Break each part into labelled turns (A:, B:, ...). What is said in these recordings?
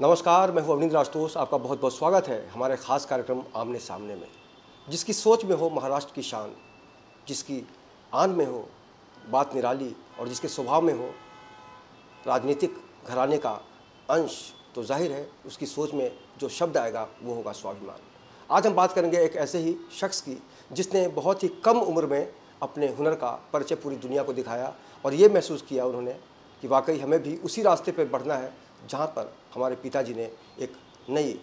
A: नमस्कार, मैं हूं अवनींद्र आशुतोष। आपका बहुत बहुत स्वागत है हमारे ख़ास कार्यक्रम आमने सामने में। जिसकी सोच में हो महाराष्ट्र की शान, जिसकी आन में हो बात निराली और जिसके स्वभाव में हो राजनीतिक घराने का अंश, तो जाहिर है उसकी सोच में जो शब्द आएगा वो होगा स्वाभिमान। आज हम बात करेंगे एक ऐसे ही शख्स की जिसने बहुत ही कम उम्र में अपने हुनर का परिचय पूरी दुनिया को दिखाया और ये महसूस किया उन्होंने कि वाकई हमें भी उसी रास्ते पर बढ़ना है जहाँ पर हमारे पिताजी ने एक नई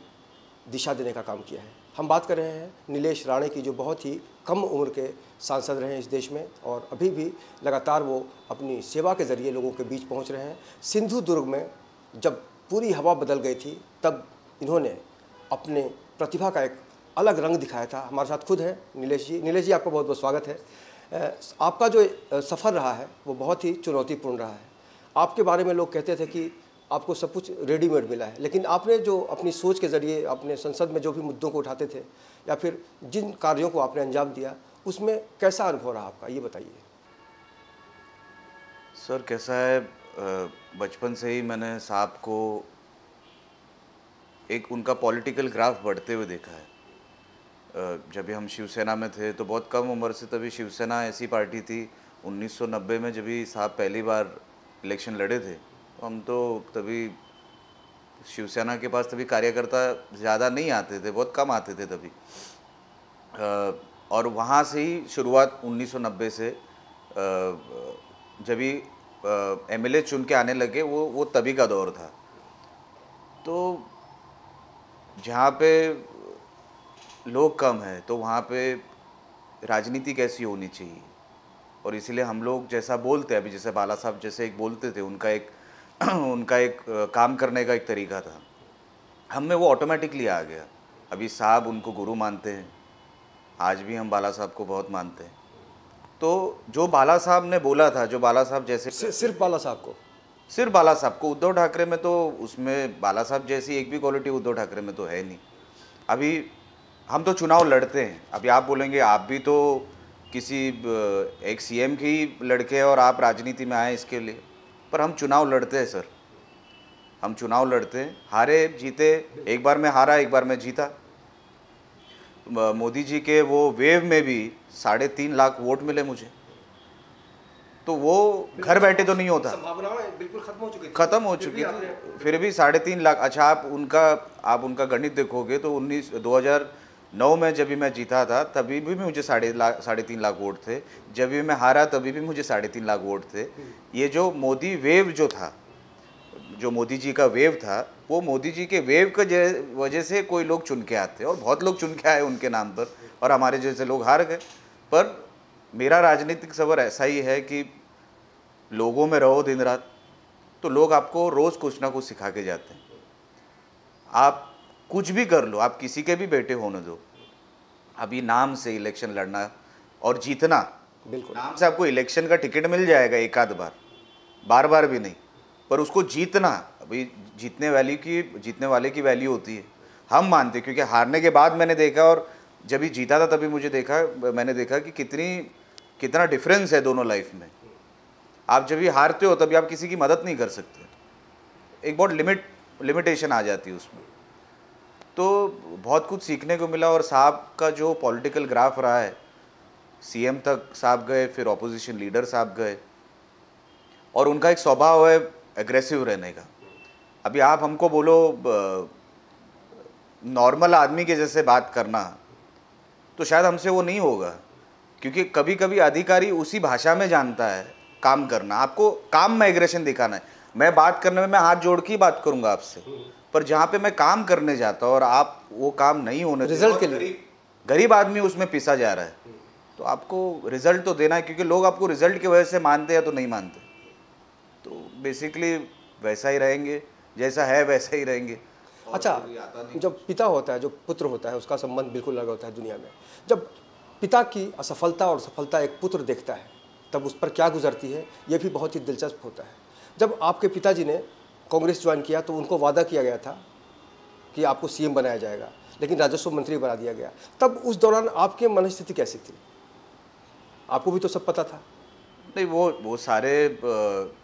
A: दिशा देने का काम किया है। हम बात कर रहे हैं नीलेश राणे की, जो बहुत ही कम उम्र के सांसद रहे हैं इस देश में और अभी भी लगातार वो अपनी सेवा के ज़रिए लोगों के बीच पहुंच रहे हैं। सिंधु दुर्ग में जब पूरी हवा बदल गई थी तब इन्होंने अपने प्रतिभा का एक अलग रंग दिखाया था। हमारे साथ खुद है नीलेश जी। नीलेश जी, आपका बहुत बहुत स्वागत है। आपका जो सफ़र रहा है वो बहुत ही चुनौतीपूर्ण रहा है। आपके बारे में लोग कहते थे कि आपको सब कुछ रेडीमेड मिला है, लेकिन आपने जो अपनी सोच के ज़रिए अपने संसद में जो भी मुद्दों को उठाते थे या फिर जिन कार्यों को आपने अंजाम दिया, उसमें कैसा अनुभव रहा आपका, ये बताइए।
B: सर कैसा है, बचपन से ही मैंने साहब को एक उनका पॉलिटिकल ग्राफ बढ़ते हुए देखा है। जब भी हम शिवसेना में थे तो बहुत कम उम्र से, तभी शिवसेना ऐसी पार्टी थी 1990 में, जब भी साहब पहली बार इलेक्शन लड़े थे तो हम तो तभी शिवसेना के पास तभी कार्यकर्ता ज़्यादा नहीं आते थे, बहुत कम आते थे तभी। और वहाँ से ही शुरुआत 1990 से जब भी एमएलए चुन के आने लगे, वो तभी का दौर था। तो जहाँ पे लोग कम हैं तो वहाँ पे राजनीति कैसी होनी चाहिए, और इसीलिए हम लोग जैसा बोलते हैं अभी, जैसे बाला साहब जैसे एक बोलते थे, उनका एक काम करने का एक तरीका था, हम में वो ऑटोमेटिकली आ गया। अभी साहब उनको गुरु मानते हैं, आज भी हम बाला साहब को बहुत मानते हैं। तो जो बाला साहब ने बोला था, जो बाला साहब जैसे
A: सिर्फ बाला साहब को,
B: सिर्फ बाला साहब को, उद्धव ठाकरे में तो उसमें बाला साहब जैसी एक भी क्वालिटी उद्धव ठाकरे में तो है नहीं। अभी हम तो चुनाव लड़ते हैं, अभी आप बोलेंगे आप भी तो किसी एक सीएम के ही लड़के हैं और आप राजनीति में आए इसके लिए, पर हम चुनाव लड़ते हैं सर, हम चुनाव लड़ते हैं, हारे जीते, एक बार मैं हारा एक बार मैं जीता। मोदी जी के वो वेव में भी 3.5 लाख वोट मिले मुझे, तो वो घर बैठे तो नहीं होता,
A: संभावनाएं बिल्कुल
B: खत्म हो चुकी थी, फिर भी 3.5 लाख। अच्छा, आप उनका गणित देखोगे तो 2009 में जब भी मैं जीता था तभी भी मुझे 3.5 लाख वोट थे, जब भी मैं हारा तभी भी मुझे 3.5 लाख वोट थे। ये जो मोदी वेव जो था, जो मोदी जी का वेव था, वो मोदी जी के वेव के वजह से कोई लोग चुन के आते और बहुत लोग चुन के आए उनके नाम पर, और हमारे जैसे लोग हार गए। पर मेरा राजनीतिक सफ़र ऐसा ही है कि लोगों में रहो दिन रात, तो लोग आपको रोज़ कुछ ना कुछ सिखा के जाते हैं। आप कुछ भी कर लो, आप किसी के भी बेटे होने दो, अभी नाम से इलेक्शन लड़ना और जीतना,
A: बिल्कुल
B: नाम से आपको इलेक्शन का टिकट मिल जाएगा एक आध बार, बार बार भी नहीं, पर उसको जीतना, अभी जीतने वाले की वैल्यू होती है, हम मानते, क्योंकि हारने के बाद मैंने देखा, और जब भी जीता था तभी मैंने देखा कि कितना डिफरेंस है दोनों लाइफ में। आप जब भी हारते हो तभी आप किसी की मदद नहीं कर सकते, एक बहुत लिमिटेशन आ जाती है उसमें। तो बहुत कुछ सीखने को मिला, और साहब का जो पॉलिटिकल ग्राफ रहा है, सीएम तक साहब गए, फिर ऑपोजिशन लीडर साहब गए, और उनका एक स्वभाव है एग्रेसिव रहने का। अभी आप हमको बोलो नॉर्मल आदमी के जैसे बात करना, तो शायद हमसे वो नहीं होगा, क्योंकि कभी कभी अधिकारी उसी भाषा में जानता है काम करना, आपको काम में एग्रेशन दिखाना है। मैं बात करने में मैं हाथ जोड़ के ही बात करूंगा आपसे, पर जहाँ पे मैं काम करने जाता हूँ और आप वो काम नहीं होने,
A: रिजल्ट के लिए
B: गरीब आदमी उसमें पिसा जा रहा है, तो आपको रिजल्ट तो देना है, क्योंकि लोग आपको रिजल्ट की वजह से मानते हैं तो नहीं मानते। तो बेसिकली वैसा ही रहेंगे, जैसा है वैसा ही रहेंगे।
A: अच्छा, जब पिता होता है, जो पुत्र होता है, उसका संबंध बिल्कुल अलग होता है दुनिया में। जब पिता की असफलता और सफलता एक पुत्र देखता है तब उस पर क्या गुजरती है, ये भी बहुत ही दिलचस्प होता है। जब आपके पिताजी ने कांग्रेस ज्वाइन किया तो उनको वादा किया गया था कि आपको सीएम बनाया जाएगा, लेकिन राजस्व मंत्री बना दिया गया। तब उस दौरान आपकी मनस्थिति कैसी थी? आपको भी तो सब पता था।
B: नहीं, वो सारे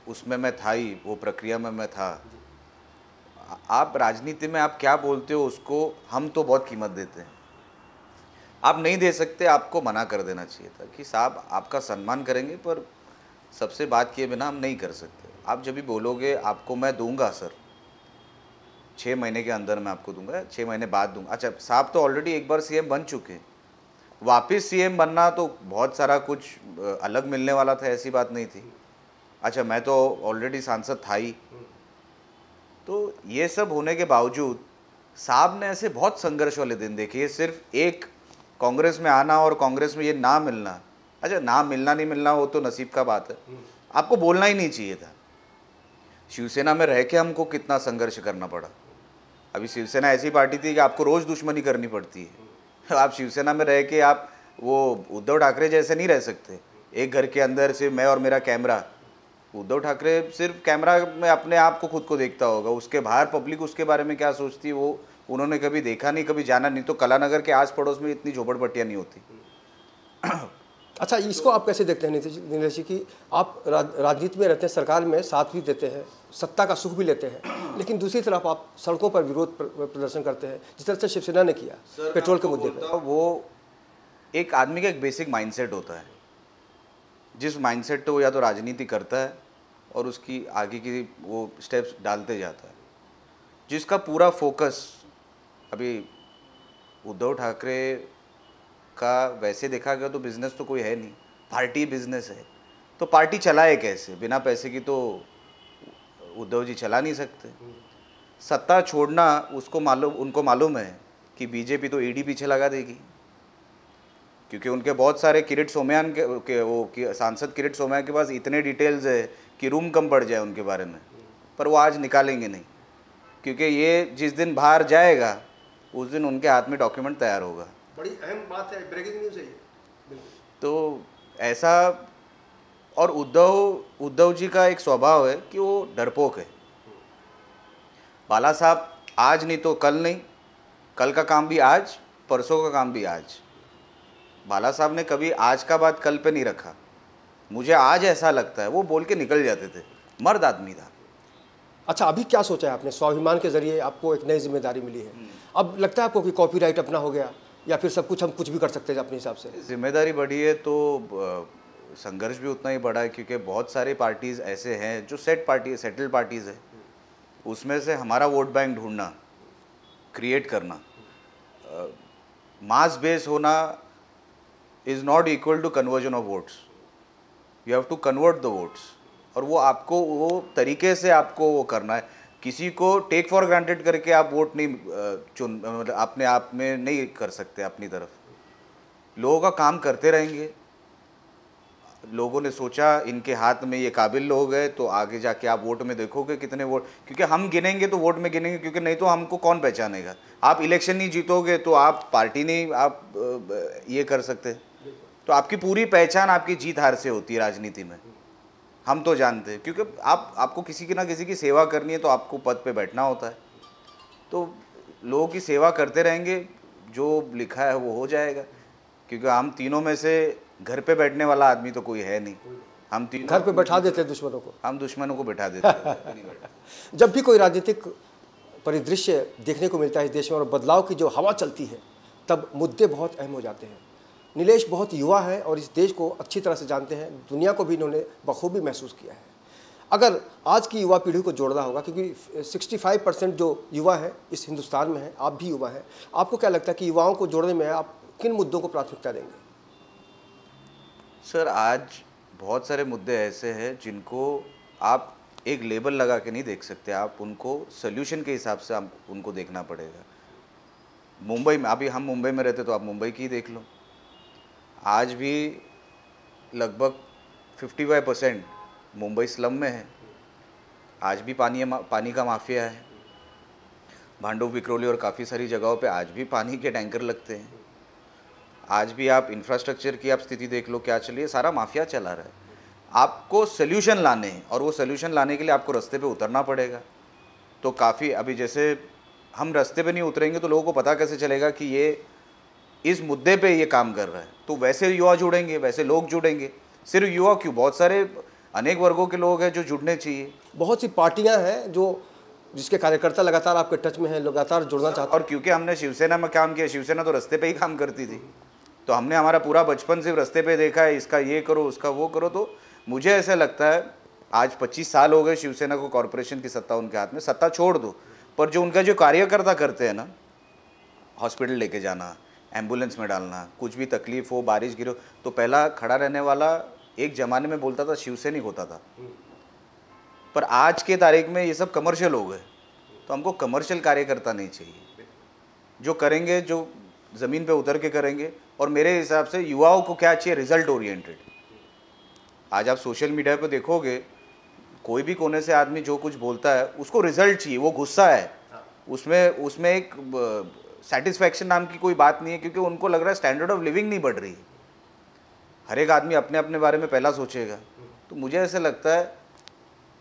B: उसमें मैं था ही, वो प्रक्रिया में मैं था। आप राजनीति में आप क्या बोलते हो उसको हम तो बहुत कीमत देते हैं। आप नहीं दे सकते, आपको मना कर देना चाहिए था कि साहब आपका सम्मान करेंगे पर सबसे बात किए बिना हम नहीं कर सकते। आप जब भी बोलोगे आपको मैं दूंगा सर, 6 महीने के अंदर मैं आपको दूंगा, 6 महीने बाद दूंगा। अच्छा साहब तो ऑलरेडी एक बार सीएम बन चुके, वापस सीएम बनना तो बहुत सारा कुछ अलग मिलने वाला था, ऐसी बात नहीं थी। अच्छा मैं तो ऑलरेडी सांसद था ही। तो ये सब होने के बावजूद साहब ने ऐसे बहुत संघर्ष वाले दिन देखे। ये सिर्फ एक कांग्रेस में आना और कांग्रेस में ये ना मिलना, अच्छा ना मिलना नहीं मिलना वो तो नसीब का बात है, आपको बोलना ही नहीं चाहिए था। शिवसेना में रह के हमको कितना संघर्ष करना पड़ा। अभी शिवसेना ऐसी पार्टी थी कि आपको रोज़ दुश्मनी करनी पड़ती है। आप शिवसेना में रह के आप वो उद्धव ठाकरे जैसे नहीं रह सकते। एक घर के अंदर सिर्फ मैं और मेरा कैमरा, उद्धव ठाकरे सिर्फ कैमरा में अपने आप को खुद को देखता होगा, उसके बाहर पब्लिक उसके बारे में क्या सोचती है वो उन्होंने कभी देखा नहीं, कभी जाना नहीं। तो कलानगर के आस पड़ोस में इतनी झोपड़पट्टियाँ नहीं होती।
A: अच्छा इसको आप कैसे देखते हैं नीलेश जी कि आप राजनीति में रहते हैं, सरकार में साथ भी देते हैं, सत्ता का सुख भी लेते हैं, लेकिन दूसरी तरफ आप सड़कों पर विरोध प्रदर्शन करते हैं जिस तरह से शिवसेना ने किया पेट्रोल के मुद्दे पर।
B: वो एक आदमी का एक बेसिक माइंडसेट होता है, जिस माइंडसेट पे वो या तो राजनीति करता है और उसकी आगे की वो स्टेप्स डालते जाता है। जिसका पूरा फोकस अभी उद्धव ठाकरे का वैसे देखा गया तो बिजनेस तो कोई है नहीं, पार्टी बिजनेस है। तो पार्टी चलाए कैसे? बिना पैसे की तो उद्धव जी चला नहीं सकते। सत्ता छोड़ना उसको मालूम, उनको मालूम है कि बीजेपी तो ईडी पीछे लगा देगी, क्योंकि उनके बहुत सारे किरीट सोमयान के सांसद किरीट सोमयान के पास इतने डिटेल्स है कि रूम कम पड़ जाए उनके बारे में, पर वो आज निकालेंगे नहीं, क्योंकि ये जिस दिन बाहर जाएगा उस दिन उनके हाथ में डॉक्यूमेंट तैयार होगा।
A: बड़ी अहम बात है, ब्रेकिंग न्यूज़ है ये।
B: तो ऐसा, और उद्धव जी का एक स्वभाव है कि वो डरपोक है। बाला साहब आज नहीं तो कल नहीं, कल का काम भी आज, परसों का काम भी आज। बाला साहब ने कभी आज का बात कल पे नहीं रखा। मुझे आज ऐसा लगता है वो बोल के निकल जाते थे, मर्द आदमी था।
A: अच्छा अभी क्या सोचा है आपने? स्वाभिमान के जरिए आपको एक नई जिम्मेदारी मिली है, अब लगता है आपको कि कॉपीराइट अपना हो गया या फिर सब कुछ हम कुछ भी कर सकते हैं अपने हिसाब से?
B: जिम्मेदारी बढ़ी है तो संघर्ष भी उतना ही बड़ा है, क्योंकि बहुत सारे पार्टीज़ ऐसे हैं जो सेटल्ड पार्टीज़ है। उसमें से हमारा वोट बैंक ढूंढना, क्रिएट करना, मास बेस होना is not equal to conversion of votes. You have to convert the votes, और वो आपको वो तरीके से आपको वो करना है। किसी को टेक फॉर ग्रांटेड करके आप वोट नहीं मतलब अपने आप में नहीं कर सकते अपनी तरफ। लोगों का काम करते रहेंगे। लोगों ने सोचा इनके हाथ में ये काबिल लोग हैं, तो आगे जाके आप वोट में देखोगे कितने वोट, क्योंकि हम गिनेंगे तो वोट में गिनेंगे, क्योंकि नहीं तो हमको कौन पहचानेगा। आप इलेक्शन नहीं जीतोगे तो आप पार्टी नहीं आप ये कर सकते। तो आपकी पूरी पहचान आपकी जीत हार से होती है राजनीति में, हम तो जानते हैं। क्योंकि आपको किसी की ना किसी की सेवा करनी है तो आपको पद पे बैठना होता है। तो लोगों की सेवा करते रहेंगे, जो लिखा है वो हो जाएगा। क्योंकि हम तीनों में से घर पे बैठने वाला आदमी तो कोई है नहीं। हम तीनों
A: घर पे बैठा देते हैं दुश्मनों को,
B: हम दुश्मनों को बैठा देते हैं।
A: जब भी कोई राजनीतिक परिदृश्य देखने को मिलता है इस देश में और बदलाव की जो हवा चलती है, तब मुद्दे बहुत अहम हो जाते हैं। नीलेश बहुत युवा है और इस देश को अच्छी तरह से जानते हैं, दुनिया को भी इन्होंने बखूबी महसूस किया है। अगर आज की युवा पीढ़ी को जोड़ना होगा, क्योंकि 65% जो युवा है इस हिंदुस्तान में है, आप भी युवा हैं, आपको क्या लगता है कि युवाओं को जोड़ने में आप किन मुद्दों को प्राथमिकता देंगे?
B: सर आज बहुत सारे मुद्दे ऐसे हैं जिनको आप एक लेबल लगा के नहीं देख सकते, आप उनको सोल्यूशन के हिसाब से आप उनको देखना पड़ेगा। मुंबई में, अभी हम मुंबई में रहते तो आप मुंबई की देख लो, आज भी लगभग 55% मुंबई स्लम में है। आज भी पानी का माफिया है। भांडुप विक्रोली और काफ़ी सारी जगहों पे आज भी पानी के टैंकर लगते हैं। आज भी आप इंफ्रास्ट्रक्चर की आप स्थिति देख लो, क्या चलिए, सारा माफिया चला रहा है। आपको सोल्यूशन लाने हैं, और वो सोल्यूशन लाने के लिए आपको रास्ते पे उतरना पड़ेगा। तो काफ़ी अभी जैसे हम रास्ते पे नहीं उतरेंगे तो लोगों को पता कैसे चलेगा कि ये इस मुद्दे पे ये काम कर रहा है। तो वैसे युवा जुड़ेंगे, वैसे लोग जुड़ेंगे। सिर्फ युवा क्यों, बहुत सारे अनेक वर्गों के लोग हैं जो जुड़ने चाहिए।
A: बहुत सी पार्टियां हैं जो जिसके कार्यकर्ता लगातार आपके टच में हैं, लगातार जुड़ना चाहते हैं।
B: और क्योंकि हमने शिवसेना में काम किया, शिवसेना तो रास्ते पे ही काम करती थी, तो हमने हमारा पूरा बचपन सिर्फ रास्ते पे देखा है, इसका ये करो उसका वो करो। तो मुझे ऐसा लगता है आज 25 साल हो गए शिवसेना को, कॉरपोरेशन की सत्ता उनके हाथ में, सत्ता छोड़ दो, पर जो उनका जो कार्यकर्ता करते हैं ना, हॉस्पिटल लेके जाना, एम्बुलेंस में डालना, कुछ भी तकलीफ हो, बारिश गिरो, तो पहला खड़ा रहने वाला एक ज़माने में बोलता था शिवसैनिक होता था, पर आज के तारीख में ये सब कमर्शियल हो गए। तो हमको कमर्शियल कार्यकर्ता नहीं चाहिए, जो करेंगे जो ज़मीन पे उतर के करेंगे। और मेरे हिसाब से युवाओं को क्या चाहिए, रिजल्ट ओरिएंटेड। आज आप सोशल मीडिया पे देखोगे, कोई भी कोने से आदमी जो कुछ बोलता है उसको रिजल्ट चाहिए, वो गुस्सा है, उसमें एक सेटिस्फैक्शन नाम की कोई बात नहीं है, क्योंकि उनको लग रहा है स्टैंडर्ड ऑफ लिविंग नहीं बढ़ रही। हर एक आदमी अपने अपने बारे में पहला सोचेगा। तो मुझे ऐसा लगता है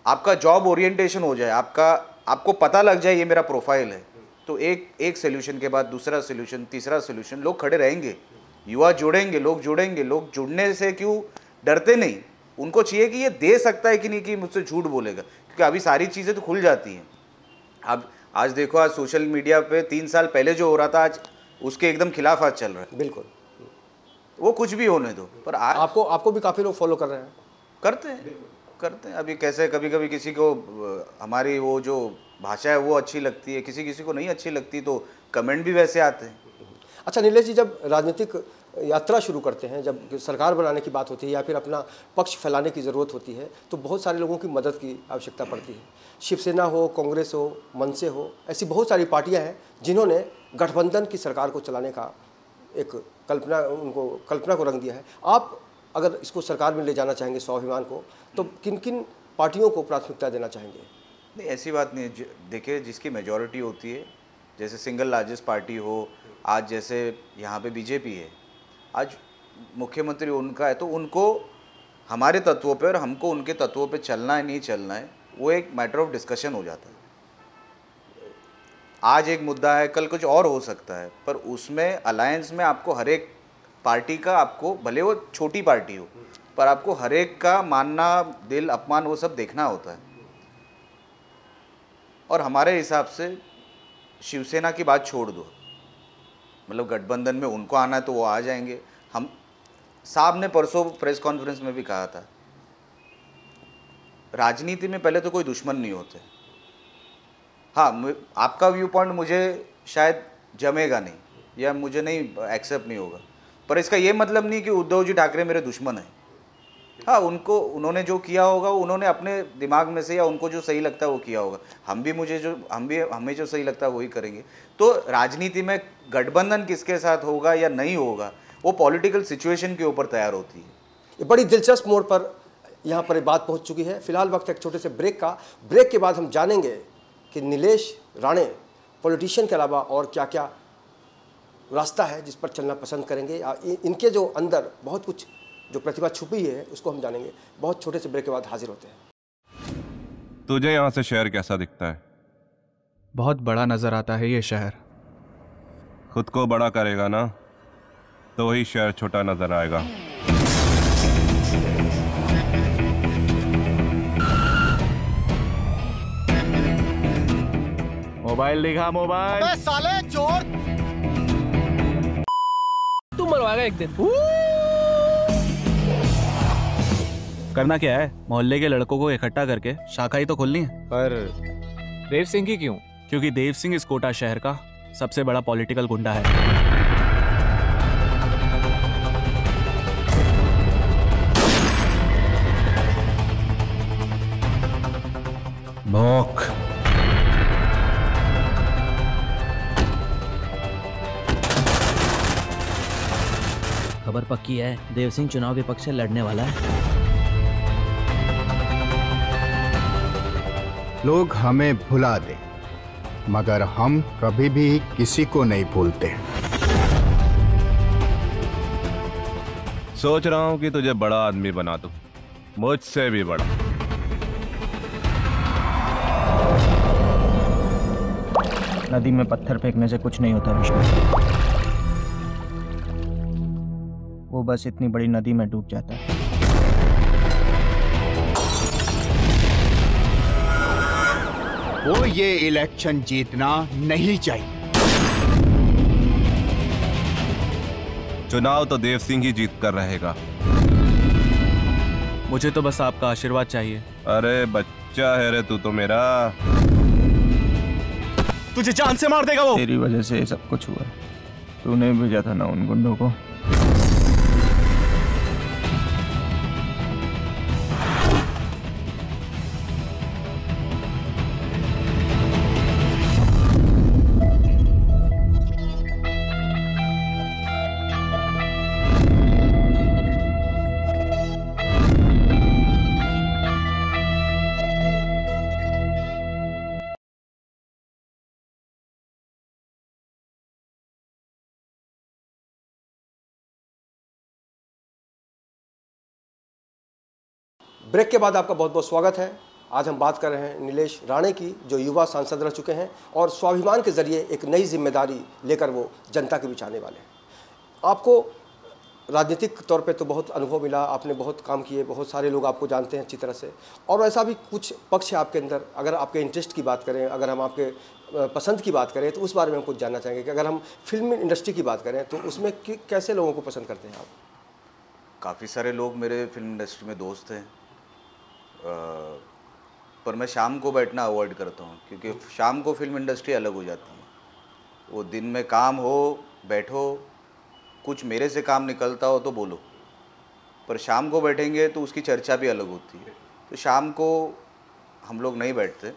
B: आपका जॉब ओरिएंटेशन हो जाए, आपको पता लग जाए ये मेरा प्रोफाइल है, तो एक सोल्यूशन के बाद दूसरा सोल्यूशन, तीसरा सोल्यूशन, लोग खड़े रहेंगे, युवा जुड़ेंगे, लोग जुड़ेंगे। लोग जुड़ने से क्यों डरते नहीं, उनको चाहिए कि ये दे सकता है कि नहीं, कि मुझसे झूठ बोलेगा, क्योंकि अभी सारी चीज़ें तो खुल जाती हैं। अब आज देखो, आज सोशल मीडिया पे 3 साल पहले जो हो रहा था, आज उसके एकदम खिलाफ आज चल रहा है।
A: बिल्कुल,
B: वो कुछ भी होने दो, पर आज
A: आपको भी काफ़ी लोग फॉलो कर रहे हैं।
B: करते हैं। अभी कैसे कभी कभी किसी को हमारी वो जो भाषा है वो अच्छी लगती है, किसी किसी को नहीं अच्छी लगती, तो कमेंट भी वैसे आते हैं।
A: अच्छा नीलेश जी, जब राजनीतिक यात्रा शुरू करते हैं, जब सरकार बनाने की बात होती है या फिर अपना पक्ष फैलाने की ज़रूरत होती है, तो बहुत सारे लोगों की मदद की आवश्यकता पड़ती है। शिवसेना हो, कांग्रेस हो, मनसे हो, ऐसी बहुत सारी पार्टियां हैं जिन्होंने गठबंधन की सरकार को चलाने का एक कल्पना को रंग दिया है। आप अगर इसको सरकार में ले जाना चाहेंगे, स्वाभिमान को, तो किन किन पार्टियों को प्राथमिकता देना चाहेंगे?
B: नहीं, ऐसी बात नहीं है। देखिए, जिसकी मेजॉरिटी होती है, जैसे सिंगल लार्जेस्ट पार्टी हो, आज जैसे यहाँ पे बीजेपी है, आज मुख्यमंत्री उनका है, तो उनको हमारे तत्वों पे और हमको उनके तत्वों पे चलना है नहीं चलना है, वो एक मैटर ऑफ डिस्कशन हो जाता है। आज एक मुद्दा है, कल कुछ और हो सकता है, पर उसमें अलायंस में आपको हर एक पार्टी का, आपको भले वो छोटी पार्टी हो, पर आपको हर एक का मानना, दिल, अपमान, वो सब देखना होता है। और हमारे हिसाब से शिवसेना की बात छोड़ दो, मतलब गठबंधन में उनको आना है तो वो आ जाएंगे। हम साहब ने परसों प्रेस कॉन्फ्रेंस में भी कहा था, राजनीति में पहले तो कोई दुश्मन नहीं होते। हाँ, आपका व्यू पॉइंट मुझे शायद जमेगा नहीं, या मुझे नहीं एक्सेप्ट नहीं होगा, पर इसका ये मतलब नहीं कि उद्धव जी ठाकरे मेरे दुश्मन हैं। हाँ, उन्होंने जो किया होगा, उन्होंने अपने दिमाग में से, या उनको जो सही लगता है वो किया होगा। हमें जो सही लगता है वही करेंगे। तो राजनीति में गठबंधन किसके साथ होगा या नहीं होगा, वो पॉलिटिकल सिचुएशन के ऊपर तैयार होती है।
A: ये बड़ी दिलचस्प मोड़ पर यहाँ पर बात पहुँच चुकी है। फिलहाल वक्त एक छोटे से ब्रेक का। ब्रेक के बाद हम जानेंगे कि नीलेश राणे पॉलिटिशियन के अलावा और क्या क्या रास्ता है जिस पर चलना पसंद करेंगे, या इनके जो अंदर बहुत कुछ जो प्रतिभा छुपी है उसको हम जानेंगे। बहुत छोटे से ब्रेक के बाद हाजिर होते हैं।
C: तुझे यहाँ से शहर कैसा दिखता है?
D: बहुत बड़ा नजर आता है ये शहर।
C: खुद को बड़ा करेगा ना, तो वही शहर छोटा नजर आएगा।
D: मोबाइल दिखा, मोबाइल।
E: अबे साले चोर,
F: तू मरवाएगा एक दिन।
D: करना क्या है, मोहल्ले के लड़कों को इकट्ठा करके शाखा ही तो खोलनी है।
F: पर देव सिंह की क्यों?
D: क्योंकि देव सिंह इस कोटा शहर का सबसे बड़ा पॉलिटिकल गुंडा है।
C: भौंक।
G: खबर पक्की है, देव सिंह चुनाव विपक्ष से लड़ने वाला है।
E: लोग हमें भुला दे, मगर हम कभी भी किसी को नहीं भूलते।
C: सोच रहा हूँ कि तुझे बड़ा आदमी बना दूं, मुझसे भी बड़ा।
G: नदी में पत्थर फेंकने से कुछ नहीं होता विष्णु, वो बस इतनी बड़ी नदी में डूब जाता है।
E: वो ये इलेक्शन जीतना नहीं चाहिए।
C: चुनाव तो देव सिंह ही जीत कर रहेगा।
D: मुझे तो बस आपका आशीर्वाद चाहिए।
C: अरे बच्चा है रे तू तो मेरा।
D: तुझे जान से मार देगा वो।
H: तेरी वजह से ये सब कुछ हुआ। तूने भेजा था ना उन गुंडों को।
A: ब्रेक के बाद आपका बहुत बहुत स्वागत है। आज हम बात कर रहे हैं नीलेश राणे की, जो युवा सांसद रह चुके हैं और स्वाभिमान के जरिए एक नई जिम्मेदारी लेकर वो जनता के बीच आने वाले हैं। आपको राजनीतिक तौर पे तो बहुत अनुभव मिला, आपने बहुत काम किए, बहुत सारे लोग आपको जानते हैं अच्छी तरह से, और ऐसा भी कुछ पक्ष है आपके अंदर। अगर आपके इंटरेस्ट की बात करें, अगर हम आपके पसंद की बात करें, तो उस बारे में हम कुछ जानना चाहेंगे कि अगर हम फिल्म इंडस्ट्री की बात करें तो उसमें कैसे लोगों को पसंद करते हैं आप?
B: काफ़ी सारे लोग मेरे फिल्म इंडस्ट्री में दोस्त हैं, पर मैं शाम को बैठना अवॉइड करता हूँ, क्योंकि शाम को फिल्म इंडस्ट्री अलग हो जाती है। वो दिन में काम हो, बैठो, कुछ मेरे से काम निकलता हो तो बोलो, पर शाम को बैठेंगे तो उसकी चर्चा भी अलग होती है। तो शाम को हम लोग नहीं बैठते।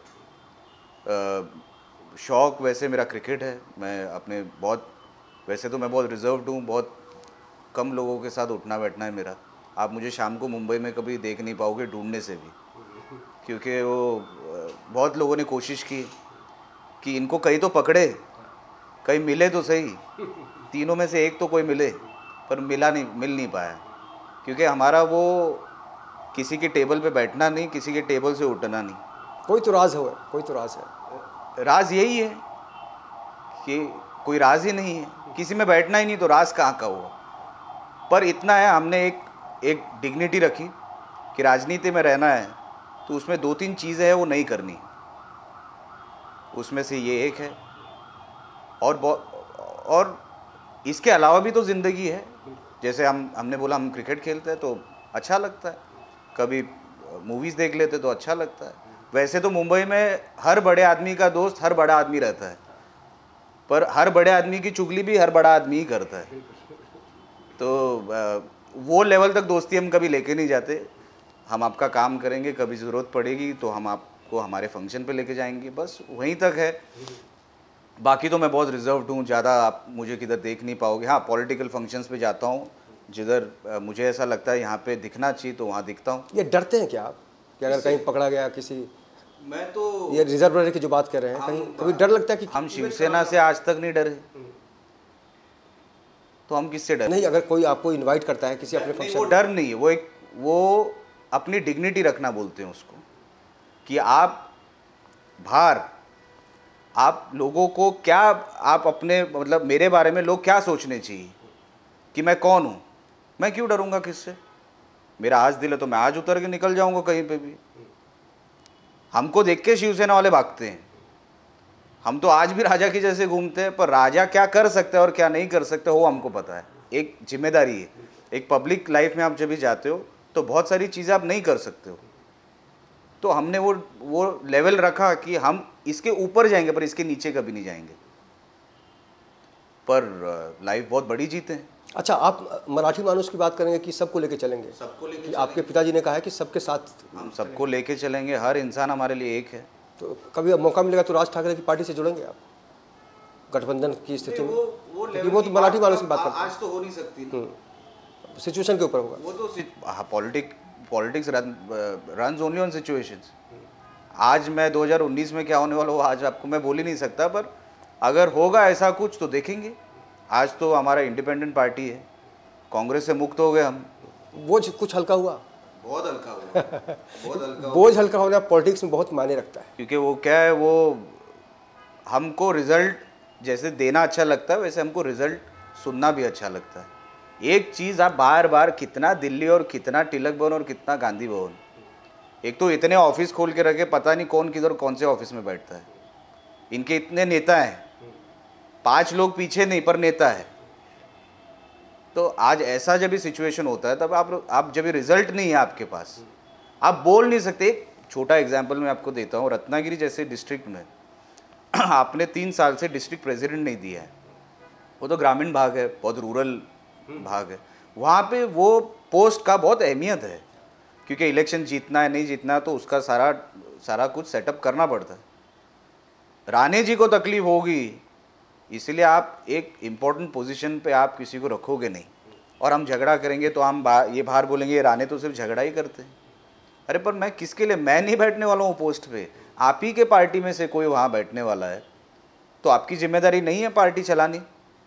B: शौक़ वैसे मेरा क्रिकेट है। मैं अपने वैसे तो मैं बहुत रिजर्व्ड हूँ, बहुत कम लोगों के साथ उठना बैठना है मेरा। आप मुझे शाम को मुंबई में कभी देख नहीं पाओगे ढूंढने से भी, क्योंकि वो बहुत लोगों ने कोशिश की कि इनको कहीं तो पकड़े, कहीं मिले तो सही, तीनों में से एक तो कोई मिले, पर मिल नहीं पाया। क्योंकि हमारा वो किसी की टेबल पे बैठना नहीं, किसी के टेबल से उठना नहीं।
A: कोई तो राज हो, कोई तो राज है।
B: राज यही है कि कोई राज ही नहीं है, किसी में बैठना ही नहीं, तो राज कहाँ का हुआ। पर इतना है, हमने एक डिग्निटी रखी कि राजनीति में रहना है तो उसमें 2-3 चीज़ें हैं वो नहीं करनी, उसमें से ये एक है। और इसके अलावा भी तो ज़िंदगी है। जैसे हमने बोला हम क्रिकेट खेलते हैं तो अच्छा लगता है, कभी मूवीज़ देख लेते तो अच्छा लगता है। वैसे तो मुंबई में हर बड़े आदमी का दोस्त हर बड़ा आदमी रहता है, पर हर बड़े आदमी की चुगली भी हर बड़ा आदमी ही करता है। तो वो लेवल तक दोस्ती हम कभी लेके नहीं जाते। हम आपका काम करेंगे, कभी ज़रूरत पड़ेगी तो हम आपको हमारे फंक्शन पे लेके जाएंगे, बस वहीं तक है। बाकी तो मैं बहुत रिजर्व्ड हूँ, ज़्यादा आप मुझे किधर देख नहीं पाओगे। हाँ, पॉलिटिकल फंक्शंस पे जाता हूँ, जिधर मुझे ऐसा लगता है यहाँ पे दिखना चाहिए तो वहाँ दिखता हूँ।
A: ये डरते हैं क्या आप कि अगर कहीं पकड़ा गया किसी?
B: मैं तो
A: ये रिजर्व रहने की जो बात कर रहे हैं, कहीं कभी डर लगता है कि
B: हम शिवसेना से आज तक नहीं डरे, तो हम किससे डर?
A: नहीं, अगर कोई आपको इनवाइट करता है किसी अपने फंक्शन,
B: वो डर नहीं है, वो अपनी डिग्निटी रखना बोलते हैं उसको, कि आप लोगों को क्या, आप अपने मतलब मेरे बारे में लोग क्या सोचने चाहिए कि मैं कौन हूँ। मैं क्यों डरूंगा किससे? मेरा आज दिल है तो मैं आज उतर के निकल जाऊंगा कहीं पे भी। हमको देख के शिवसेना वाले भागते हैं। हम तो आज भी राजा की जैसे घूमते हैं, पर राजा क्या कर सकते हैं और क्या नहीं कर सकते वो हमको पता है। एक जिम्मेदारी है। एक पब्लिक लाइफ में आप जब भी जाते हो तो बहुत सारी चीज़ें आप नहीं कर सकते हो, तो हमने वो लेवल रखा कि हम इसके ऊपर जाएंगे पर इसके नीचे कभी नहीं जाएंगे। पर लाइफ बहुत बड़ी जीते हैं।
A: अच्छा, आप मराठी मानुस की बात करेंगे कि सबको लेके चलेंगे?
B: सबको लेके
A: आपके पिताजी ने कहा है कि सबके साथ
B: हम सबको लेके चलेंगे। हर इंसान हमारे लिए एक है।
A: तो कभी अब मौका मिलेगा तो राज ठाकरे की पार्टी से जुड़ेंगे आप गठबंधन की स्थिति में? क्योंकि वो तो मराठी मानुस की बात करते हैं।
B: आज तो हो नहीं सकती,
A: सिचुएशन के ऊपर होगा
B: वो तो। Politics runs only on situations. आज मैं 2019 में क्या होने वाला हो आज आपको मैं बोल ही नहीं सकता, पर अगर होगा ऐसा कुछ तो देखेंगे। आज तो हमारा इंडिपेंडेंट पार्टी है, कांग्रेस से मुक्त हो गए हम।
A: बोझ कुछ हल्का हुआ?
B: बहुत हल्का हुआ, बहुत हल्का।
A: बोझ हल्का होना पॉलिटिक्स में बहुत मायने रखता है,
B: क्योंकि वो क्या है, वो हमको रिजल्ट जैसे देना अच्छा लगता है वैसे हमको रिजल्ट सुनना भी अच्छा लगता है। एक चीज़ आप बार बार कितना दिल्ली और कितना तिलक भवन और कितना गांधी भवन, एक तो इतने ऑफिस खोल के रखे, पता नहीं कौन किधर कौन से ऑफिस में बैठता है। इनके इतने नेता हैं, 5 लोग पीछे नहीं पर नेता है। तो आज ऐसा जब भी सिचुएशन होता है तब आप जब भी रिजल्ट नहीं है आपके पास, आप बोल नहीं सकते। एक छोटा एग्जांपल मैं आपको देता हूँ, रत्नागिरी जैसे डिस्ट्रिक्ट में आपने 3 साल से डिस्ट्रिक्ट प्रेसिडेंट नहीं दिया है। वो तो ग्रामीण भाग है, बहुत रूरल भाग है, वहाँ पे वो पोस्ट का बहुत अहमियत है, क्योंकि इलेक्शन जीतना है नहीं जीतना है तो उसका सारा कुछ सेटअप करना पड़ता है। राणे जी को तकलीफ होगी, इसलिए आप एक इम्पोर्टेंट पोजीशन पे आप किसी को रखोगे नहीं। और हम झगड़ा करेंगे तो हम ये बाहर बोलेंगे राणे तो सिर्फ झगड़ा ही करते हैं। अरे पर मैं किसके लिए, मैं नहीं बैठने वाला हूँ पोस्ट पे, आप ही के पार्टी में से कोई वहाँ बैठने वाला है, तो आपकी जिम्मेदारी नहीं है पार्टी चलानी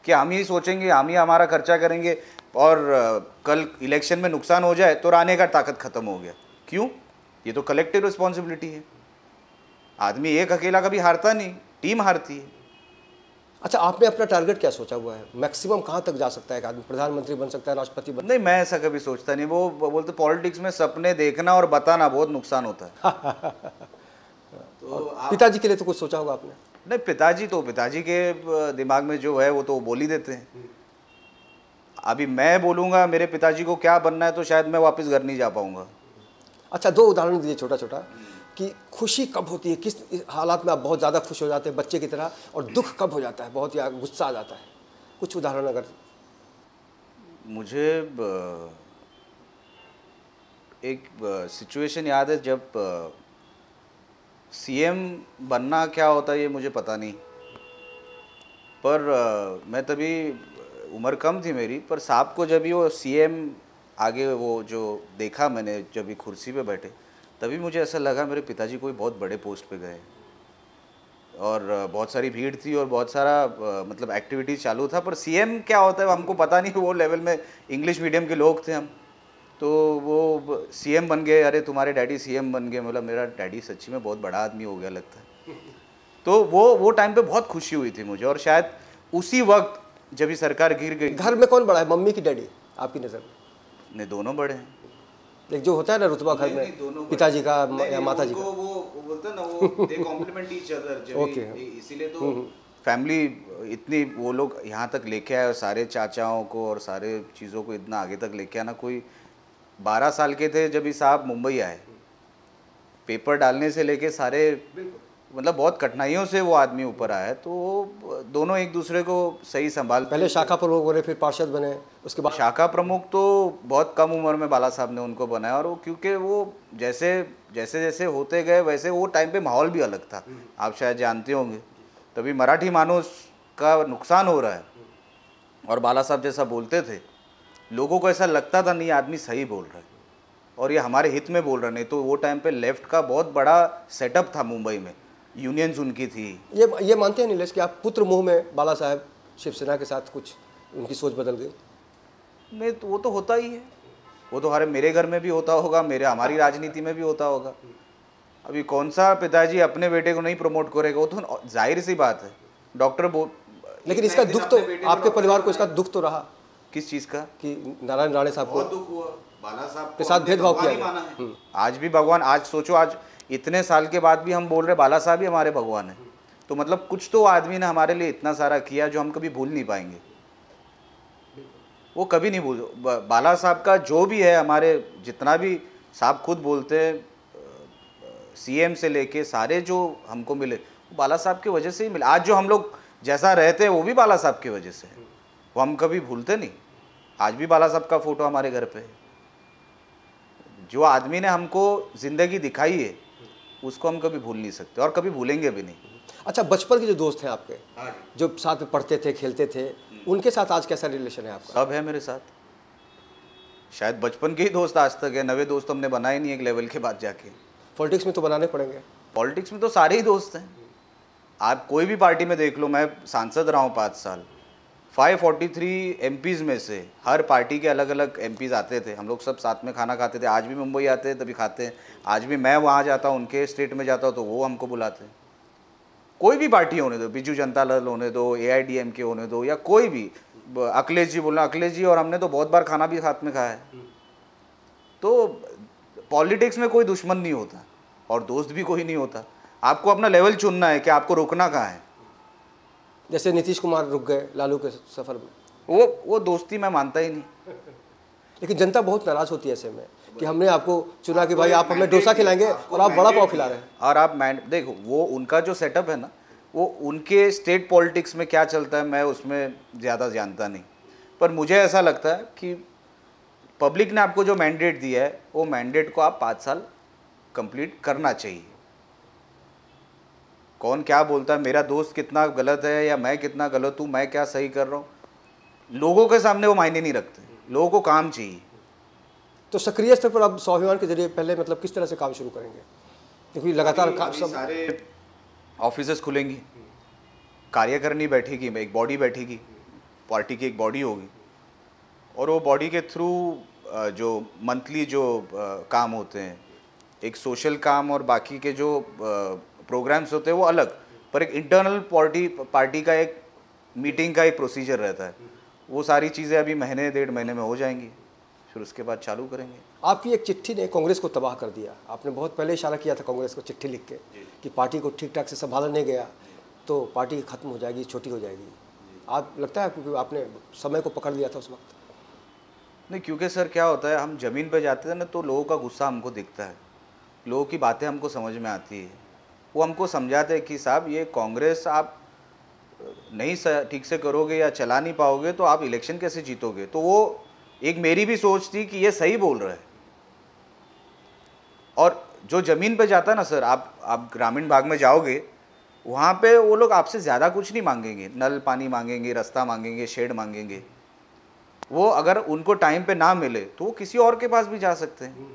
B: कि हम ही सोचेंगे, हम ही हमारा खर्चा करेंगे और कल इलेक्शन में नुकसान हो जाए तो राणे का ताकत खत्म हो गया। क्यों? ये तो कलेक्टिव रिस्पॉन्सिबिलिटी है। आदमी एक अकेला कभी हारता नहीं, टीम हारती है।
A: अच्छा, आपने अपना टारगेट क्या सोचा हुआ है? मैक्सिमम कहाँ तक जा सकता है एक आदमी? प्रधानमंत्री बन सकता है, राष्ट्रपति बन?
B: नहीं, मैं ऐसा कभी सोचता नहीं। वो बोलते पॉलिटिक्स में सपने देखना और बताना बहुत नुकसान होता है।
A: तो पिताजी के लिए तो कुछ सोचा होगा आपने?
B: नहीं, पिताजी के दिमाग में जो है वो तो बोल ही देते हैं। अभी मैं बोलूँगा मेरे पिताजी को क्या बनना है तो शायद मैं वापस घर नहीं जा पाऊँगा।
A: अच्छा, 2 उदाहरण दीजिए छोटा छोटा कि खुशी कब होती है, किस हालात में आप बहुत ज़्यादा खुश हो जाते हैं बच्चे की तरह, और दुख कब हो जाता है, बहुत ही गुस्सा आ जाता है? कुछ उदाहरण अगर।
B: मुझे एक सिचुएशन याद है जब सीएम बनना क्या होता है ये मुझे पता नहीं, पर मैं तभी उम्र कम थी मेरी, पर साहब को जब भी वो सीएम आगे वो जो देखा मैंने जब भी कुर्सी पे बैठे, तभी मुझे ऐसा लगा मेरे पिताजी कोई बहुत बड़े पोस्ट पे गए। और बहुत सारी भीड़ थी और बहुत सारा मतलब एक्टिविटीज़ चालू था, पर सीएम क्या होता है हमको पता नहीं। वो लेवल में इंग्लिश मीडियम के लोग थे हम, तो वो सीएम बन गए। अरे तुम्हारे डैडी सीएम बन गए, मतलब मेरा डैडी सच्ची में बहुत बड़ा आदमी हो गया लगता है। तो वो टाइम पे बहुत खुशी हुई थी मुझे। और शायद उसी वक्त जब ही सरकार गिर गई।
A: घर में कौन बड़ा है, मम्मी की डैडी आपकी नज़र में?
B: नहीं, दोनों बड़े हैं।
A: एक जो होता है ना रुतबा घर में, पिताजी का या माता जी का,
B: वो बोलते हैं ना, वो दे कॉम्प्लीमेंट ईच अदर।
A: ओके।
B: इसीलिए तो फैमिली इतनी, वो लोग यहाँ तक लेके आए और सारे चाचाओं को और सारे चीज़ों को इतना आगे तक लेके आना। कोई 12 साल के थे जब ये साहब मुंबई आए, पेपर डालने से लेके सारे मतलब बहुत कठिनाइयों से वो आदमी ऊपर आया। तो दोनों एक दूसरे को सही संभाल,
A: पहले शाखा प्रमुख बने, फिर पार्षद बने, उसके बाद
B: शाखा प्रमुख तो बहुत कम उम्र में बाला साहब ने उनको बनाया। और वो क्योंकि वो जैसे जैसे होते गए वैसे वो टाइम पे माहौल भी अलग था, आप शायद जानते होंगे। तभी मराठी मानुस का नुकसान हो रहा है और बाला साहब जैसा बोलते थे, लोगों को ऐसा लगता था नहीं आदमी सही बोल रहा है और ये हमारे हित में बोल रहा। नहीं तो वो टाइम पे लेफ्ट का बहुत बड़ा सेटअप था मुंबई में, यूनियंस उनकी थी।
A: ये मानते हैं नीलेश कि आप पुत्र मुँह में बाला साहब शिवसेना के साथ कुछ उनकी सोच बदल गई?
B: नहीं, तो वो तो होता ही है। वो तो मेरे घर में भी होता होगा, हमारी राजनीति में भी होता होगा। अभी कौन सा पिताजी अपने बेटे को नहीं प्रमोट करेगा? वो तो जाहिर सी बात है। डॉक्टर
A: लेकिन इसका दुख तो आपके परिवार को, इसका दुख तो रहा।
B: किस चीज़ का?
A: कि नारायण राणे साहब को
B: दुख हुआ, बाला साहब
A: के साथ भेदभाव किया गया।
B: आज भी भगवान, आज सोचो, आज इतने साल के बाद भी हम बोल रहे बाला साहब ही हमारे भगवान हैं। तो मतलब कुछ तो आदमी ने हमारे लिए इतना सारा किया जो हम कभी भूल नहीं पाएंगे। वो कभी नहीं भूल। बाला साहब का जो भी है, हमारे जितना भी साहब खुद बोलते हैं, सीएम से लेके सारे जो हमको मिले वो बाला साहब की वजह से ही मिले। आज जो हम लोग जैसा रहते हैं वो भी बाला साहब की वजह से है, वो हम कभी भूलते नहीं। आज भी बाला साहब का फोटो हमारे घर पे है। जो आदमी ने हमको ज़िंदगी दिखाई है उसको हम कभी भूल नहीं सकते और कभी भूलेंगे भी नहीं।
A: अच्छा, बचपन के जो दोस्त हैं आपके, जो साथ में पढ़ते थे, खेलते थे, उनके साथ आज कैसा रिलेशन है आपका?
B: सब है मेरे साथ। शायद बचपन के ही दोस्त आज तक है, नए दोस्त हमने बनाए नहीं एक लेवल के बाद जाके।
A: पॉलिटिक्स में तो बनाने पड़ेंगे।
B: पॉलिटिक्स में तो सारे ही दोस्त हैं। आप कोई भी पार्टी में देख लो, मैं सांसद रहा हूँ 5 साल, 543 एमपीज़ में से हर पार्टी के अलग अलग एमपीज़ आते थे। हम लोग सब साथ में खाना खाते थे। आज भी मुंबई आते हैं तभी खाते हैं। आज भी मैं वहाँ जाता हूँ, उनके स्टेट में जाता हूँ तो वो हमको बुलाते हैं। कोई भी पार्टी होने दो, बीजू जनता दल होने दो, AIDMK होने दो, या कोई भी, अखिलेश जी बोलना, अखिलेश जी और हमने तो बहुत बार खाना भी साथ में खाया है। तो पॉलिटिक्स में कोई दुश्मन नहीं होता और दोस्त भी कोई नहीं होता। आपको अपना लेवल चुनना है कि आपको रुकना कहाँ है।
A: जैसे नीतीश कुमार रुक गए लालू के सफ़र में,
B: वो दोस्ती मैं मानता ही नहीं।
A: लेकिन जनता बहुत नाराज़ होती है ऐसे में कि हमने आपको चुना कि भाई आप हमें डोसा खिलाएंगे और आप बड़ा पाव खिला रहे हैं।
B: और आप देखो, वो उनका जो सेटअप है ना, वो उनके स्टेट पॉलिटिक्स में क्या चलता है मैं उसमें ज़्यादा जानता नहीं, पर मुझे ऐसा लगता है कि पब्लिक ने आपको जो मैंडेट दिया है वो मैंडेट को आप 5 साल कंप्लीट करना चाहिए। कौन क्या बोलता है, मेरा दोस्त कितना गलत है या मैं कितना गलत हूँ, मैं क्या सही कर रहा हूँ, लोगों के सामने वो मायने नहीं रखते। लोगों को काम चाहिए।
A: तो सक्रिय स्तर पर आप स्वाभिमान के जरिए पहले मतलब किस तरह से काम शुरू करेंगे, क्योंकि लगातार सब
B: सारे ऑफिसेस खुलेंगी, कार्यकारिणी बैठेगी, एक बॉडी बैठेगी, पार्टी की एक बॉडी होगी और वो बॉडी के थ्रू जो मंथली जो काम होते हैं, एक सोशल काम और बाकी के जो प्रोग्राम्स होते हैं वो अलग, पर एक इंटरनल पार्टी का एक मीटिंग का एक प्रोसीजर रहता है। वो सारी चीज़ें अभी महीने 1.5 महीने में हो जाएंगी, फिर उसके बाद चालू करेंगे।
A: आपकी एक चिट्ठी ने कांग्रेस को तबाह कर दिया। आपने बहुत पहले इशारा किया था कांग्रेस को चिट्ठी लिख के कि पार्टी को ठीक ठाक से संभाला नहीं गया तो पार्टी खत्म हो जाएगी, छोटी हो जाएगी। आप लगता है क्योंकि आपने समय को पकड़ लिया था उस वक्त?
B: नहीं, क्योंकि सर क्या होता है, हम ज़मीन पे जाते हैं ना तो लोगों का गुस्सा हमको दिखता है, लोगों की बातें हमको समझ में आती है। वो हमको समझाते हैं कि साहब ये कांग्रेस आप नहीं ठीक से करोगे या चला नहीं पाओगे तो आप इलेक्शन कैसे जीतोगे। तो वो एक मेरी भी सोच थी कि ये सही बोल रहा है। और जो ज़मीन पे जाता है ना सर, आप ग्रामीण भाग में जाओगे, वहाँ पे वो लोग आपसे ज़्यादा कुछ नहीं मांगेंगे, नल पानी मांगेंगे, रास्ता मांगेंगे, शेड मांगेंगे। वो अगर उनको टाइम पे ना मिले तो वो किसी और के पास भी जा सकते हैं।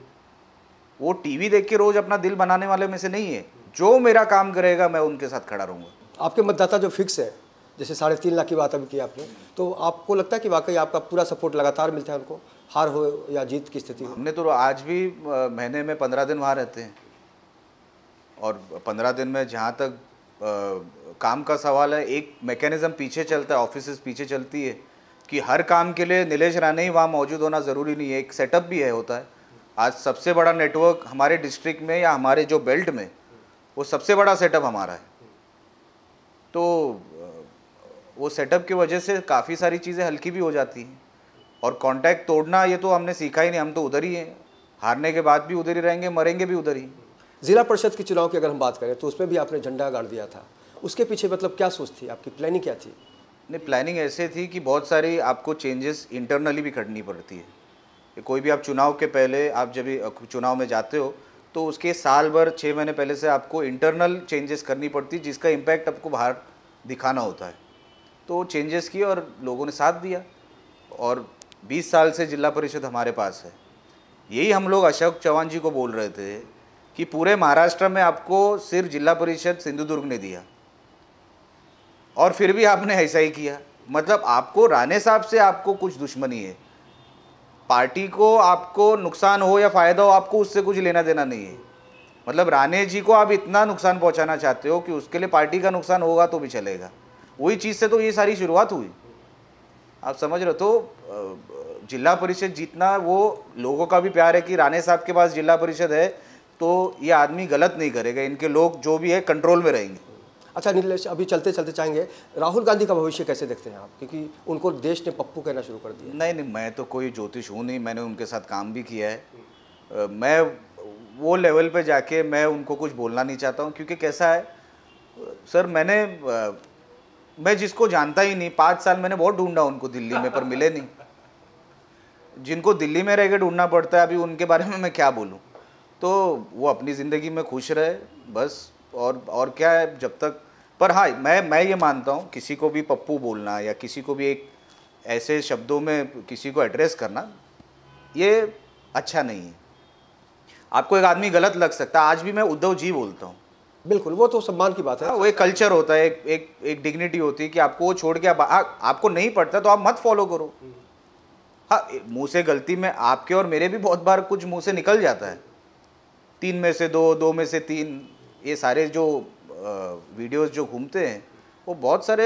B: वो टीवी देख के रोज़ अपना दिल बनाने वाले में से नहीं है। जो मेरा काम करेगा मैं उनके साथ खड़ा रहूँगा।
A: आपके मतदाता जो फिक्स है, जैसे 3.5 लाख की बात अभी की आपने, तो आपको लगता है कि वाकई आपका पूरा सपोर्ट लगातार मिलता है उनको, हार हो या जीत की स्थिति हो?
B: हमने तो आज भी महीने में 15 दिन वहाँ रहते हैं और 15 दिन में जहाँ तक काम का सवाल है, एक मैकेनिज़्म पीछे चलता है, ऑफिसेस पीछे चलती है कि हर काम के लिए नीलेश राणे ही वहाँ मौजूद होना ज़रूरी नहीं है, एक सेटअप भी है होता है। आज सबसे बड़ा नेटवर्क हमारे डिस्ट्रिक्ट में या हमारे जो बेल्ट में, वो सबसे बड़ा सेटअप हमारा है। तो वो सेटअप की वजह से काफ़ी सारी चीज़ें हल्की भी हो जाती हैं। और कांटेक्ट तोड़ना ये तो हमने सीखा ही नहीं, हम तो उधर ही हैं, हारने के बाद भी उधर ही रहेंगे, मरेंगे भी उधर ही।
A: जिला परिषद के चुनाव की अगर हम बात करें तो उसमें भी आपने झंडा गाड़ दिया था, उसके पीछे मतलब क्या सोच थी आपकी, प्लानिंग क्या थी?
B: नहीं, प्लानिंग ऐसे थी कि बहुत सारी आपको चेंजेस इंटरनली भी करनी पड़ती है। कोई भी आप चुनाव के पहले, आप जब भी चुनाव में जाते हो तो उसके साल भर 6 महीने पहले से आपको इंटरनल चेंजेस करनी पड़ती है, जिसका इम्पैक्ट आपको बाहर दिखाना होता है। तो चेंजेस किए और लोगों ने साथ दिया और 20 साल से जिला परिषद हमारे पास है। यही हम लोग अशोक चौहान जी को बोल रहे थे कि पूरे महाराष्ट्र में आपको सिर्फ जिला परिषद सिंधुदुर्ग ने दिया और फिर भी आपने ऐसा ही किया। मतलब आपको राणे साहब से आपको कुछ दुश्मनी है, पार्टी को आपको नुकसान हो या फ़ायदा हो, आपको उससे कुछ लेना देना नहीं है। मतलब राणे जी को आप इतना नुकसान पहुंचाना चाहते हो कि उसके लिए पार्टी का नुकसान होगा तो भी चलेगा। वही चीज़ से तो ये सारी शुरुआत हुई, आप समझ रहे हो। तो जिला परिषद जीतना वो लोगों का भी प्यार है कि राणे साहब के पास जिला परिषद है तो ये आदमी गलत नहीं करेगा, इनके लोग जो भी है कंट्रोल में रहेंगे।
A: अच्छा नीलेश, अभी चलते चलते चाहेंगे राहुल गांधी का भविष्य कैसे देखते हैं आप, क्योंकि उनको देश ने पप्पू कहना शुरू कर दिया?
B: नहीं, मैं तो कोई ज्योतिष हूँ नहीं, मैंने उनके साथ काम भी किया है। मैं वो लेवल पे जाके मैं उनको कुछ बोलना नहीं चाहता हूँ, क्योंकि कैसा है सर, मैं जिसको जानता ही नहीं, 5 साल मैंने बहुत ढूंढा उनको दिल्ली में, पर मिले नहीं। जिनको दिल्ली में रह के ढूंढना पड़ता है, अभी उनके बारे में मैं क्या बोलूँ। तो वो अपनी ज़िंदगी में खुश रहे बस, और क्या है जब तक। पर हाँ, मैं ये मानता हूँ किसी को भी पप्पू बोलना या किसी को भी एक ऐसे शब्दों में किसी को एड्रेस करना, ये अच्छा नहीं है। आपको एक आदमी गलत लग सकता है, आज भी मैं उद्धव जी बोलता हूँ।
A: बिल्कुल, वो तो सम्मान की बात है।
B: वो एक कल्चर होता है, एक डिग्निटी होती है कि आपको वो छोड़ के आपको नहीं पड़ता तो आप मत फॉलो करो। हाँ, मुंह से गलती में आपके और मेरे भी बहुत बार कुछ मुंह से निकल जाता है, 3 में से 2, 2 में से 3, ये सारे जो वीडियोस जो घूमते हैं वो बहुत सारे।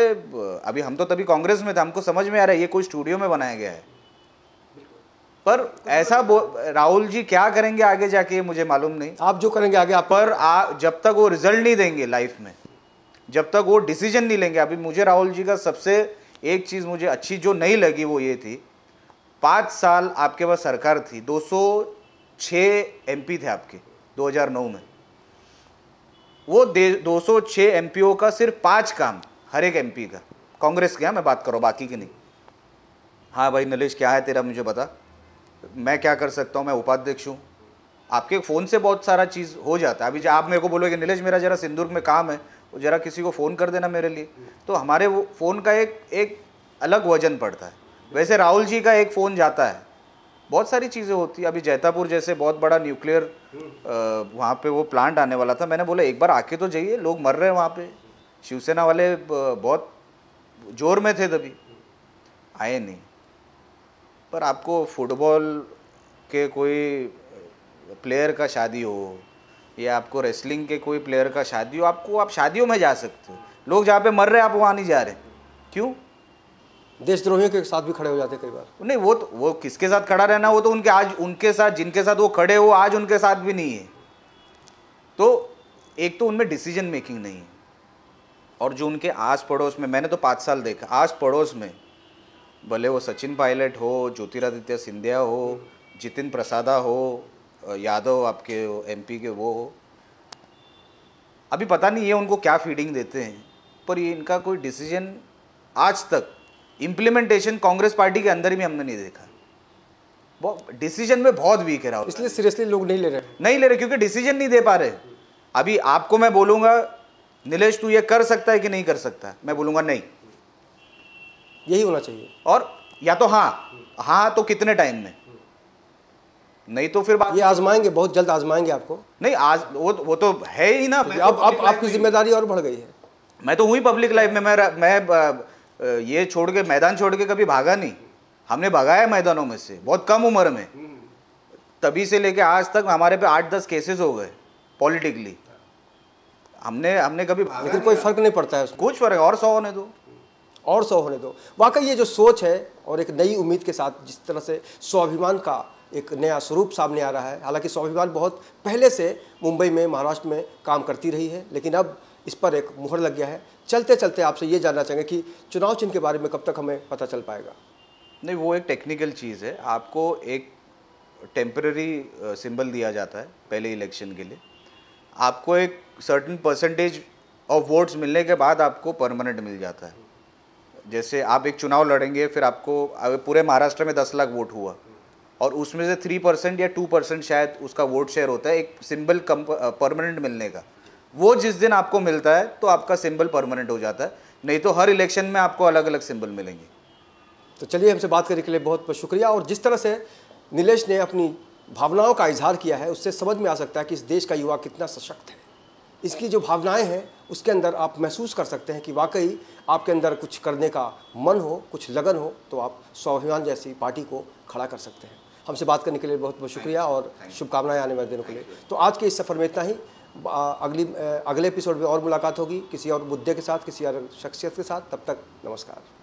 B: अभी हम तो तभी कांग्रेस में थे, हमको समझ में आ रहा है ये कोई स्टूडियो में बनाया गया है, पर ऐसा राहुल जी क्या करेंगे आगे जाके मुझे मालूम नहीं।
A: आप जो करेंगे आगे आप
B: पर जब तक वो रिजल्ट नहीं देंगे लाइफ में, जब तक वो डिसीजन नहीं लेंगे। अभी मुझे राहुल जी का सबसे एक चीज़ मुझे अच्छी जो नहीं लगी वो ये थी, 5 साल आपके पास सरकार थी, 206 MP थे आपके 2009 में। वो 206 MPO का सिर्फ 5 काम हर एक MP का कांग्रेस के, मैं बात करूँ बाकी की नहीं। हाँ भाई नीलेश क्या है तेरा, मुझे बता, मैं क्या कर सकता हूँ, मैं उपाध्यक्ष हूँ। आपके फ़ोन से बहुत सारा चीज़ हो जाता है। अभी आप मेरे को बोलोगे नीलेश मेरा जरा सिंदूर में काम है, ज़रा किसी को फ़ोन कर देना मेरे लिए, तो हमारे वो फ़ोन का एक अलग वजन पड़ता है। वैसे राहुल जी का एक फ़ोन जाता है, बहुत सारी चीज़ें होती है। अभी जैतापुर जैसे बहुत बड़ा न्यूक्लियर वहाँ पे वो प्लांट आने वाला था, मैंने बोला एक बार आके तो जाइए, लोग मर रहे हैं वहाँ पे। शिवसेना वाले बहुत जोर में थे, तभी आए नहीं। पर आपको फुटबॉल के कोई प्लेयर का शादी हो या आपको रेसलिंग के कोई प्लेयर का शादी हो, आप शादियों में जा सकते हो। लोग जहाँ पे मर रहे हैं आप वहाँ नहीं जा रहे, क्यों?
A: देशद्रोहियों के साथ भी खड़े हो जाते कई बार।
B: नहीं, वो किसके साथ खड़ा रहना, वो तो उनके साथ जिनके साथ वो खड़े हो आज उनके साथ भी नहीं है। तो एक तो उनमें डिसीजन मेकिंग नहीं है, और जो उनके आस पड़ोस में, मैंने तो 5 साल देखा, आस पड़ोस में भले वो सचिन पायलट हो, ज्योतिरादित्य सिंधिया हो, जितिन प्रसादा हो, यादव आपके MP के वो हो, अभी पता नहीं ये उनको क्या फीडिंग देते हैं, पर ये इनका कोई डिसीजन आज तक इम्प्लीमेंटेशन कांग्रेस पार्टी के अंदर भी हमने नहीं देखा। बहुत डिसीजन में बहुत वीक है राहुल,
A: इसलिए सीरियसली लोग नहीं ले रहे
B: क्योंकि डिसीजन नहीं दे पा रहे। अभी आपको मैं बोलूँगा नीलेश तू ये कर सकता है कि नहीं कर सकता, मैं बोलूँगा नहीं,
A: यही होना चाहिए।
B: और या तो हाँ तो कितने टाइम में, नहीं तो फिर बात
A: ये आजमाएंगे, बहुत जल्द आजमाएंगे आपको।
B: नहीं आज वो तो है ही ना।
A: अब आपकी जिम्मेदारी और बढ़ गई है।
B: मैं तो हुई पब्लिक लाइफ में, मैं ये छोड़ के मैदान छोड़ के कभी भागा नहीं। हमने भगाया मैदानों में से बहुत कम उम्र में, तभी से लेके आज तक हमारे पे 8-10 केसेस हो गए पॉलिटिकली। हमने कभी,
A: लेकिन कोई फर्क नहीं पड़ता है उसको।
B: कुछ फर्क, और 100 होने दो,
A: और 100 होने दो। वाकई ये जो सोच है और एक नई उम्मीद के साथ जिस तरह से स्वाभिमान का एक नया स्वरूप सामने आ रहा है, हालांकि स्वाभिमान बहुत पहले से मुंबई में, महाराष्ट्र में काम करती रही है, लेकिन अब इस पर एक मुहर लग गया है। चलते चलते आपसे ये जानना चाहेंगे कि चुनाव चिन्ह के बारे में कब तक हमें पता चल पाएगा?
B: नहीं, वो एक टेक्निकल चीज़ है। आपको एक टेम्पररी सिंबल दिया जाता है पहले इलेक्शन के लिए, आपको एक सर्टेन परसेंटेज ऑफ वोट्स मिलने के बाद आपको परमानेंट मिल जाता है। जैसे आप एक चुनाव लड़ेंगे, फिर आपको पूरे महाराष्ट्र में 10 लाख वोट हुआ और उसमें से 3% या 2% शायद उसका वोट शेयर होता है एक सिंबल परमानेंट मिलने का। वो जिस दिन आपको मिलता है तो आपका सिंबल परमानेंट हो जाता है, नहीं तो हर इलेक्शन में आपको अलग अलग सिंबल मिलेंगे।
A: तो चलिए, हमसे बात करने के लिए बहुत बहुत शुक्रिया। और जिस तरह से नीलेश ने अपनी भावनाओं का इजहार किया है, उससे समझ में आ सकता है कि इस देश का युवा कितना सशक्त है। इसकी जो भावनाएं हैं उसके अंदर आप महसूस कर सकते हैं कि वाकई आपके अंदर कुछ करने का मन हो, कुछ लगन हो, तो आप स्वाभिमान जैसी पार्टी को खड़ा कर सकते हैं। हमसे बात करने के लिए बहुत बहुत शुक्रिया और शुभकामनाएं आने वाले दिनों के लिए। तो आज के इस सफ़र में इतना ही। अगले एपिसोड में और मुलाकात होगी किसी और मुद्दे के साथ, किसी और शख्सियत के साथ। तब तक नमस्कार।